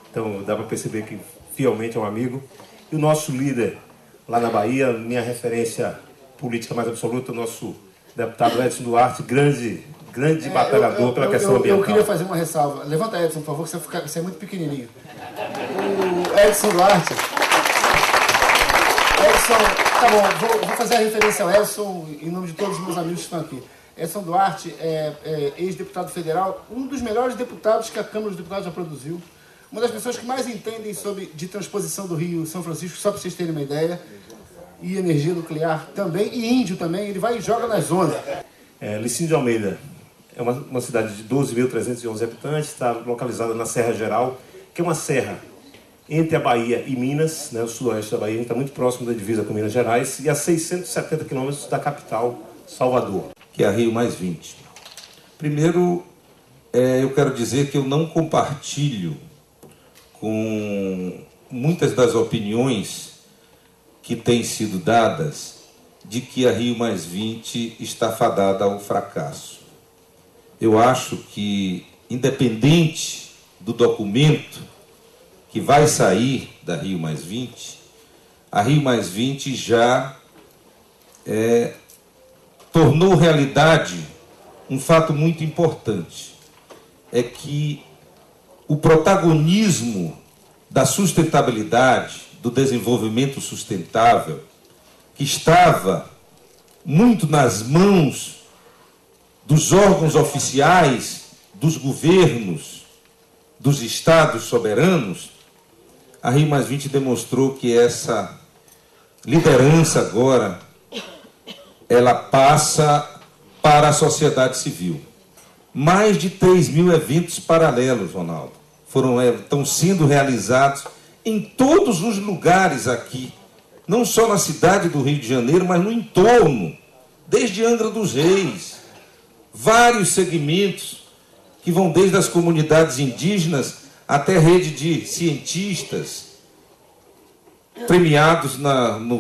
Então dá para perceber que fielmente é um amigo. E o nosso líder lá na Bahia, minha referência política mais absoluta, o nosso deputado Edson Duarte, grande batalhador pela questão ambiental. Eu queria fazer uma ressalva. Levanta, Edson, por favor, que você é muito pequenininho. O Edson Duarte... Edson, tá bom, vou fazer a referência ao Edson em nome de todos os meus amigos que estão aqui. Edson Duarte é ex-deputado federal, um dos melhores deputados que a Câmara dos Deputados já produziu. Uma das pessoas que mais entendem de transposição do Rio São Francisco, só para vocês terem uma ideia, e energia nuclear também, e índio também, ele vai e joga nas zonas. Licínio de Almeida é uma cidade de 12.311 habitantes, está localizada na Serra Geral, que é uma serra entre a Bahia e Minas, né, o sudoeste da Bahia, está muito próximo da divisa com Minas Gerais, e a 670 quilômetros da capital, Salvador. Que é a Rio+20. Primeiro, eu quero dizer que eu não compartilho com muitas das opiniões que têm sido dadas de que a Rio+20 está fadada ao fracasso. Eu acho que, independente do documento que vai sair da Rio+20, a Rio+20 já tornou realidade um fato muito importante. É que o protagonismo da sustentabilidade, do desenvolvimento sustentável, que estava muito nas mãos dos órgãos oficiais, dos governos, dos estados soberanos, a Rio+20 demonstrou que essa liderança agora, ela passa para a sociedade civil. Mais de 3.000 eventos paralelos, Ronaldo, estão sendo realizados em todos os lugares aqui, não só na cidade do Rio de Janeiro, mas no entorno, desde Angra dos Reis. Vários segmentos que vão desde as comunidades indígenas até rede de cientistas premiados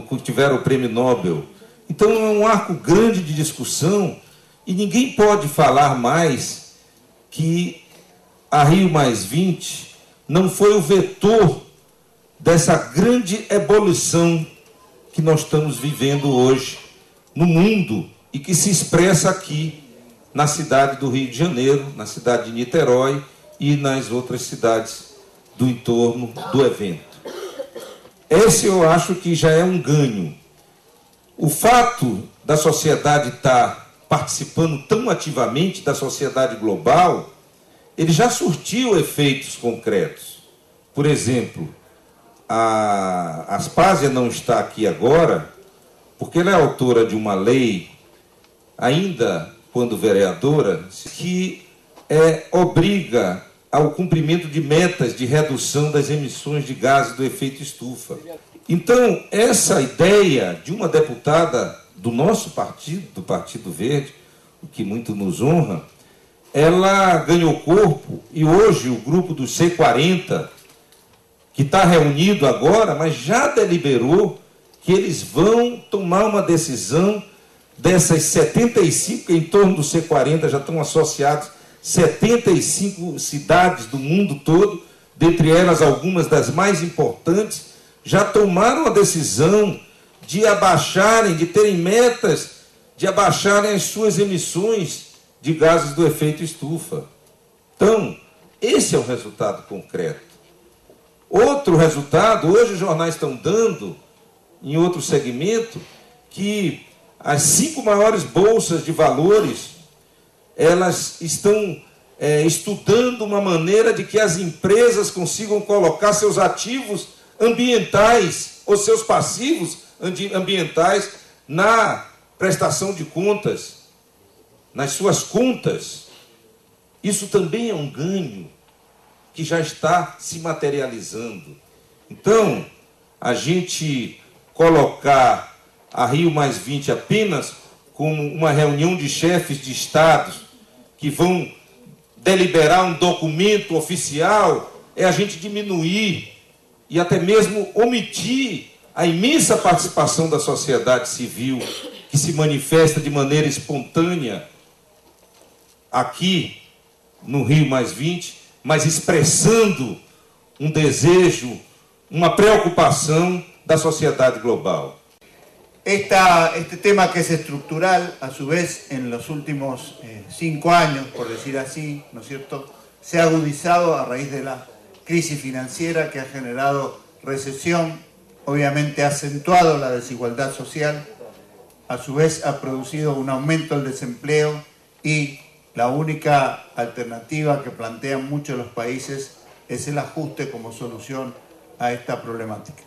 que tiveram o Prêmio Nobel. Então é um arco grande de discussão e ninguém pode falar mais que a Rio+20 não foi o vetor dessa grande ebulição que nós estamos vivendo hoje no mundo e que se expressa aqui na cidade do Rio de Janeiro, na cidade de Niterói e nas outras cidades do entorno do evento. Esse eu acho que já é um ganho. O fato da sociedade estar participando tão ativamente da sociedade global, ele já surtiu efeitos concretos. Por exemplo, a Aspásia não está aqui agora, porque ela é autora de uma lei, ainda quando vereadora, que obriga ao cumprimento de metas de redução das emissões de gases do efeito estufa. Então, essa ideia de uma deputada do nosso partido, do Partido Verde, o que muito nos honra, ela ganhou corpo e hoje o grupo do C40, que está reunido agora, mas já deliberou que eles vão tomar uma decisão dessas 75, que em torno do C40 já estão associados 75 cidades do mundo todo, dentre elas algumas das mais importantes, já tomaram a decisão de abaixarem, de terem metas, de abaixarem as suas emissões de gases do efeito estufa. Então, esse é o resultado concreto. Outro resultado, hoje os jornais estão dando, em outro segmento, que as 5 maiores bolsas de valores, elas estão estudando uma maneira de que as empresas consigam colocar seus ativos ambientais ou seus passivos ambientais na prestação de contas, nas suas contas. Isso também é um ganho que já está se materializando. Então, a gente colocar a Rio+20 apenas como uma reunião de chefes de estados que vão deliberar um documento oficial é a gente diminuir e até mesmo omitir a imensa participação da sociedade civil que se manifesta de maneira espontânea aqui no Rio+20, mas expressando um desejo, uma preocupação da sociedade global. Este tema que es estructural, a su vez, en los últimos 5 años, por decir así, ¿no es cierto?, se ha agudizado a raíz de la crisis financiera que ha generado recesión, obviamente ha acentuado la desigualdad social, a su vez ha producido un aumento del desempleo y la única alternativa que plantean muchos de los países es el ajuste como solución a esta problemática.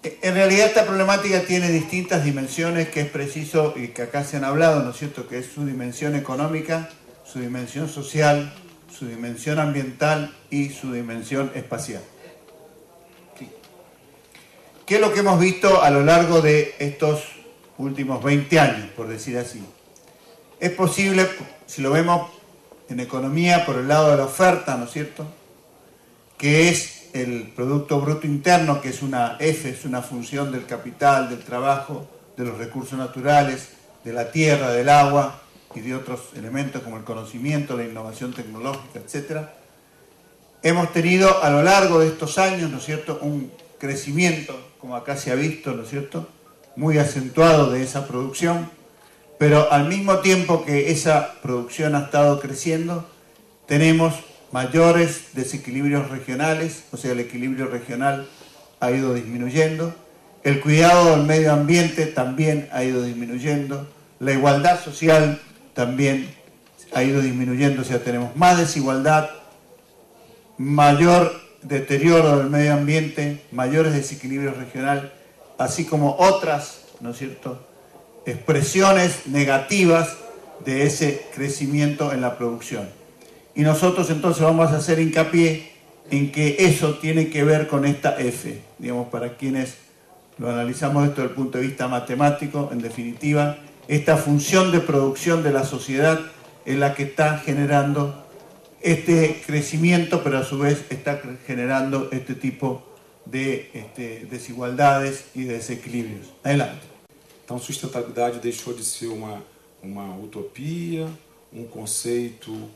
En realidad esta problemática tiene distintas dimensiones que es preciso y que acá se han hablado, ¿no es cierto?, que es su dimensión económica, su dimensión social, su dimensión ambiental y su dimensión espacial. Sí. ¿Qué es lo que hemos visto a lo largo de estos últimos 20 años, por decir así? Es posible, si lo vemos en economía por el lado de la oferta, ¿no es cierto?, que es el Producto Bruto Interno, que es una F, es una función del capital, del trabajo, de los recursos naturales, de la tierra, del agua y de otros elementos como el conocimiento, la innovación tecnológica, etc. Hemos tenido a lo largo de estos años, ¿no es cierto?, un crecimiento, como acá se ha visto, ¿no es cierto?, muy acentuado de esa producción, pero al mismo tiempo que esa producción ha estado creciendo, tenemos mayores desequilibrios regionales, o sea, el equilibrio regional ha ido disminuyendo, el cuidado del medio ambiente también ha ido disminuyendo, la igualdad social también ha ido disminuyendo, o sea, tenemos más desigualdad, mayor deterioro del medio ambiente, mayores desequilibrios regionales, así como otras, ¿no es cierto?, expresiones negativas de ese crecimiento en la producción. Y nosotros entonces vamos a hacer hincapié en que eso tiene que ver con esta F, digamos, para quienes lo analizamos esto desde el punto de vista matemático, en definitiva, esta función de producción de la sociedad es la que está generando este crecimiento, pero a su vez está generando este tipo de desigualdades y de desequilibrios. Adelante. Então, sustentabilidade deixou de ser uma utopia, conceito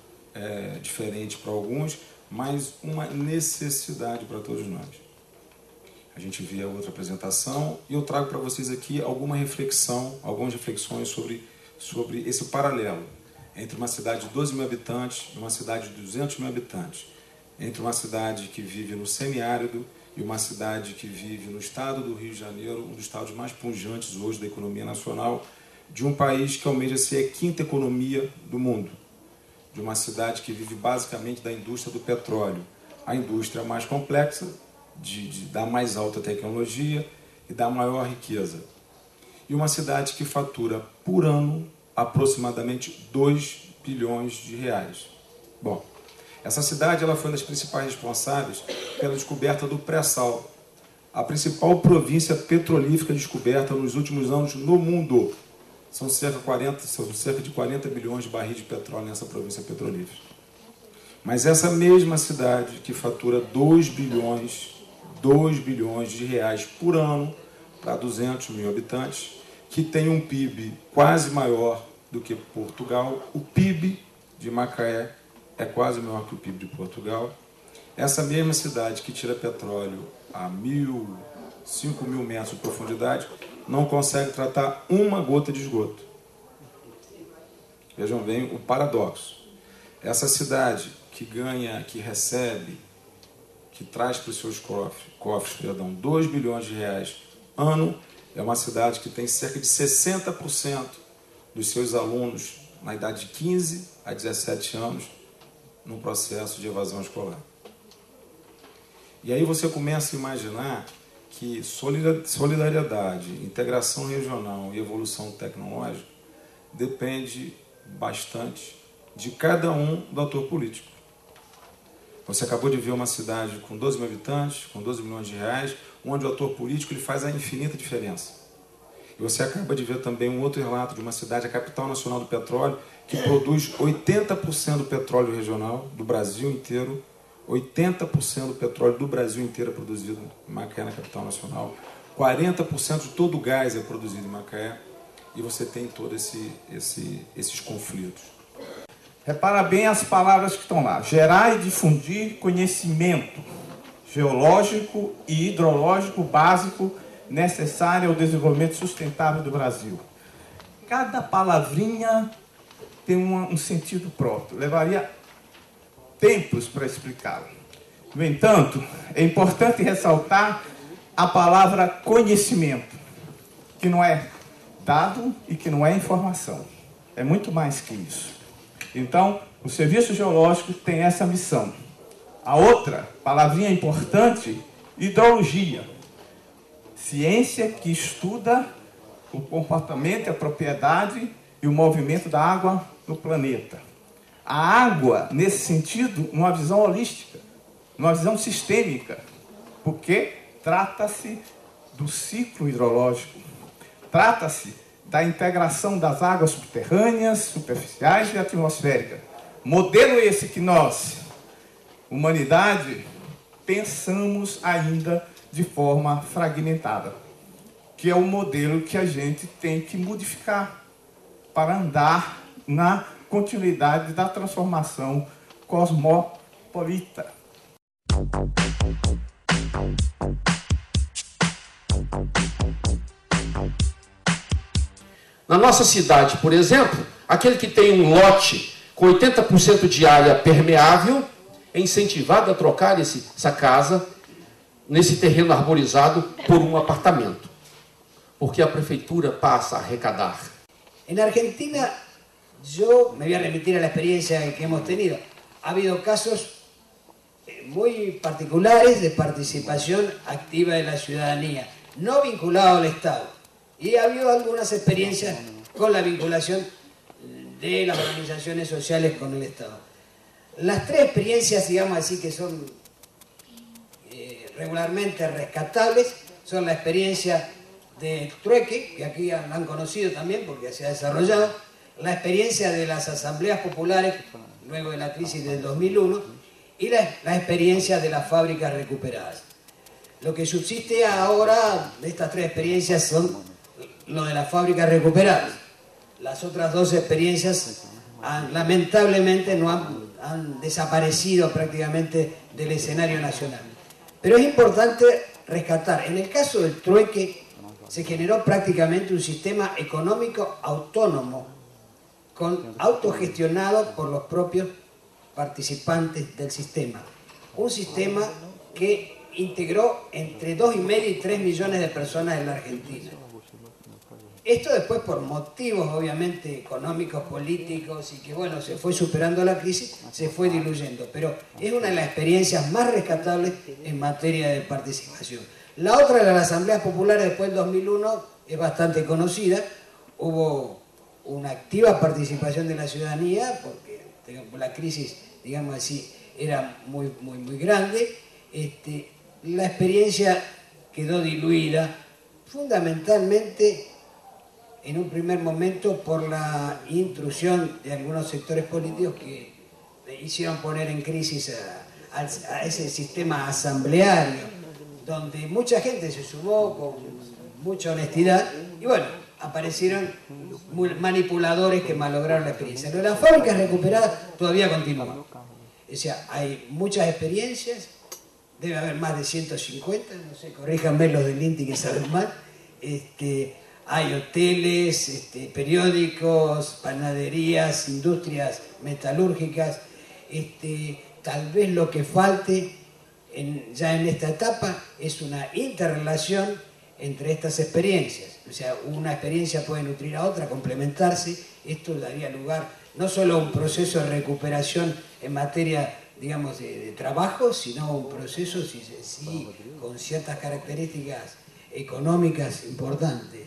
diferente para alguns, mas uma necessidade para todos nós. A gente via outra apresentação e eu trago para vocês aqui algumas reflexões sobre esse paralelo entre uma cidade de 12 mil habitantes e uma cidade de 200 mil habitantes, entre uma cidade que vive no semiárido e uma cidade que vive no estado do Rio de Janeiro, um dos estados mais pujantes hoje da economia nacional, de um país que almeja ser a 5ª economia do mundo, de uma cidade que vive basicamente da indústria do petróleo, a indústria mais complexa, da mais alta tecnologia e da maior riqueza. E uma cidade que fatura por ano aproximadamente 2 bilhões de reais. Bom, essa cidade ela foi uma das principais responsáveis pela descoberta do pré-sal, a principal província petrolífera descoberta nos últimos anos no mundo. São cerca de 40 bilhões de barris de petróleo nessa província petrolífera. Mas essa mesma cidade que fatura 2 bilhões de reais por ano para 200 mil habitantes, que tem um PIB quase maior do que Portugal, o PIB de Macaé é quase maior que o PIB de Portugal. Essa mesma cidade que tira petróleo a 5 mil metros de profundidade, não consegue tratar uma gota de esgoto. Vejam bem o paradoxo. Essa cidade que recebe, que traz para os seus cofres 2 bilhões de reais ano, é uma cidade que tem cerca de 60% dos seus alunos na idade de 15 a 17 anos no processo de evasão escolar. E aí você começa a imaginar que solidariedade, integração regional e evolução tecnológica depende bastante de cada um do ator político. Você acabou de ver uma cidade com 12 mil habitantes, com 12 milhões de reais, onde o ator político ele faz a infinita diferença. E você acaba de ver também um outro relato de uma cidade, a capital nacional do petróleo, que produz 80% do petróleo regional do Brasil inteiro. 80% do petróleo do Brasil inteiro é produzido em Macaé, na capital nacional. 40% de todo o gás é produzido em Macaé, e você tem todos esses conflitos. Repara bem as palavras que estão lá. Gerar e difundir conhecimento geológico e hidrológico básico necessário ao desenvolvimento sustentável do Brasil. Cada palavrinha tem um sentido próprio. Levaria tempos para explicá-lo. No entanto, é importante ressaltar a palavra conhecimento, que não é dado e que não é informação. É muito mais que isso. Então, o Serviço Geológico tem essa missão. A outra palavrinha importante, hidrologia. Ciência que estuda o comportamento, a propriedade e o movimento da água no planeta. A água, nesse sentido, numa visão holística, numa visão sistêmica, porque trata-se do ciclo hidrológico, trata-se da integração das águas subterrâneas, superficiais e atmosféricas. Modelo esse que nós, humanidade, pensamos ainda de forma fragmentada, que é o modelo que a gente tem que modificar para andar na continuidade da transformação cosmopolita. Na nossa cidade, por exemplo, aquele que tem um lote com 80% de área permeável é incentivado a trocar essa casa, nesse terreno arborizado, por um apartamento, porque a prefeitura passa a arrecadar. En Argentina, yo me voy a remitir a la experiencia que hemos tenido. Ha habido casos muy particulares de participación activa de la ciudadanía, no vinculado al Estado. Y ha habido algunas experiencias con la vinculación de las organizaciones sociales con el Estado. Las tres experiencias, digamos así, que son regularmente rescatables, son la experiencia de Trueque, que aquí la han conocido también porque se ha desarrollado, la experiencia de las asambleas populares luego de la crisis del 2001 y la experiencia de las fábricas recuperadas. Lo que subsiste ahora de estas tres experiencias son lo de las fábricas recuperadas. Las otras dos experiencias lamentablemente no han desaparecido prácticamente del escenario nacional. Pero es importante rescatar, en el caso del Trueque se generó prácticamente un sistema económico autónomo, autogestionado por los propios participantes del sistema. Un sistema que integró entre 2,5 y 3 millones de personas en la Argentina. Esto después por motivos obviamente económicos, políticos y que bueno, se fue superando la crisis, se fue diluyendo, pero es una de las experiencias más rescatables en materia de participación. La otra de las asambleas populares después del 2001 es bastante conocida, hubo una activa participación de la ciudadanía porque la crisis, digamos así, era muy grande. La experiencia quedó diluida fundamentalmente en un primer momento por la intrusión de algunos sectores políticos que hicieron poner en crisis a ese sistema asambleario, donde mucha gente se sumó con mucha honestidad y bueno, aparecieron manipuladores que malograron la experiencia. Pero las fábricas recuperadas todavía continúan. O sea, hay muchas experiencias, debe haber más de 150, no sé, corríjanme los del INTI que saben más. Hay hoteles, periódicos, panaderías, industrias metalúrgicas. Tal vez lo que falte ya en esta etapa es una interrelación entre estas experiencias. O sea, una experiencia puede nutrir a otra, complementarse. Esto daría lugar no solo a un proceso de recuperación en materia, digamos, de trabajo, sino un proceso, sí, con ciertas características económicas importantes.